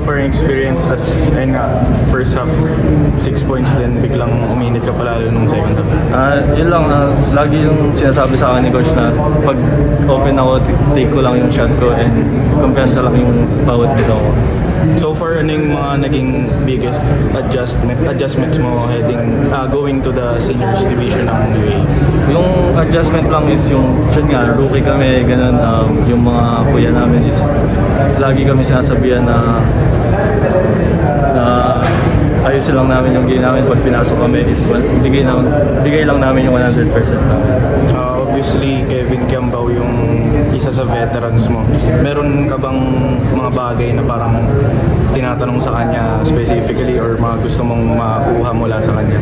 for an experience, tas ayun nga, first half 6 points din, biglang uminit ka palalo nung second half. Yun lang, lagi yung sinasabi sa akin ni Coach na pag open ako, take ko lang yung shot ko and kumpiyansa lang yung bawat bitaw ko. So far, ano yung mga naging biggest adjustments mo going to the seniors division ng UAE? Yung adjustment lang is yun nga, rookie kami, ganun, yung mga kuya namin is lagi kami sinasabihan na ayusin lang namin yung game namin pag pinasok kami is bigay lang namin yung 100% namin. Obviously, Kevin Kiambao yung isa sa veterans mo. Meron ka bang mga bagay na parang tinatanong sa kanya specifically or mga gusto mong makuha mula sa kanya?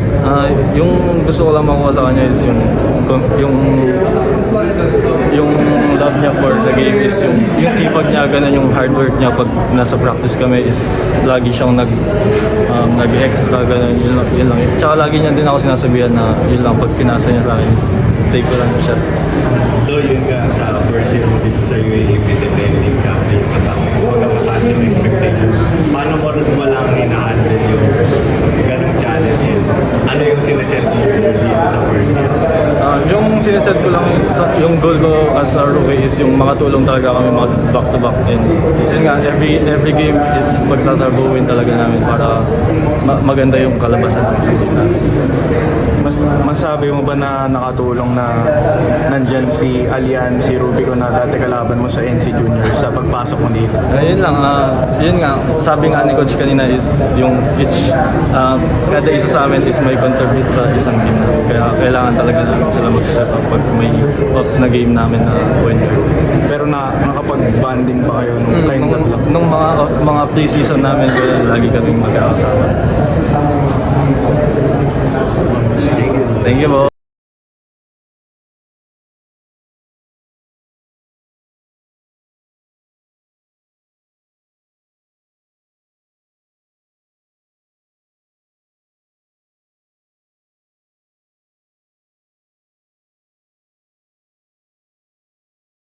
Yung gusto ko lang makuha sa kanya is yung love niya for the game is yung sipag niya, ganun yung hard work niya pag nasa practice kami is lagi siyang nag-extra, ganun, yun lang. Tsaka lagi niya din ako sinasabihan na yun lang, pag pinasa niya sa akin, take ko lang yung shot. So yun nga sa first year mo dito sa UAAP defending champion kasama mo, mataas yung expectations. Paano mo rin walang hinahandle yung ganung challenge yun? Ano yung sineset mo dito sa first year? Yung sineset ko lang, yung goal ko as a rookie is yung makatulong talaga kami mag back to back, and yun nga, every game is pagtatrabuhin talaga namin para maganda yung kalabasan ng season namin. Masabi mo ba na nakatulong na nandyan si Alian, si Rubico na dati kalaban mo sa NC Juniors sa pagpasok mo dito? Yun lang, yun nga, sabi nga ni Coach kanina is yung kada isa sa amin is may contribute sa isang game. Kaya kailangan talaga namin sila mag-step up pag may off na game namin na winner. Pero nakapag-banding ba kayo nung kayong tatlo? Nung mga pre-season namin, lagi kaming magkakasama.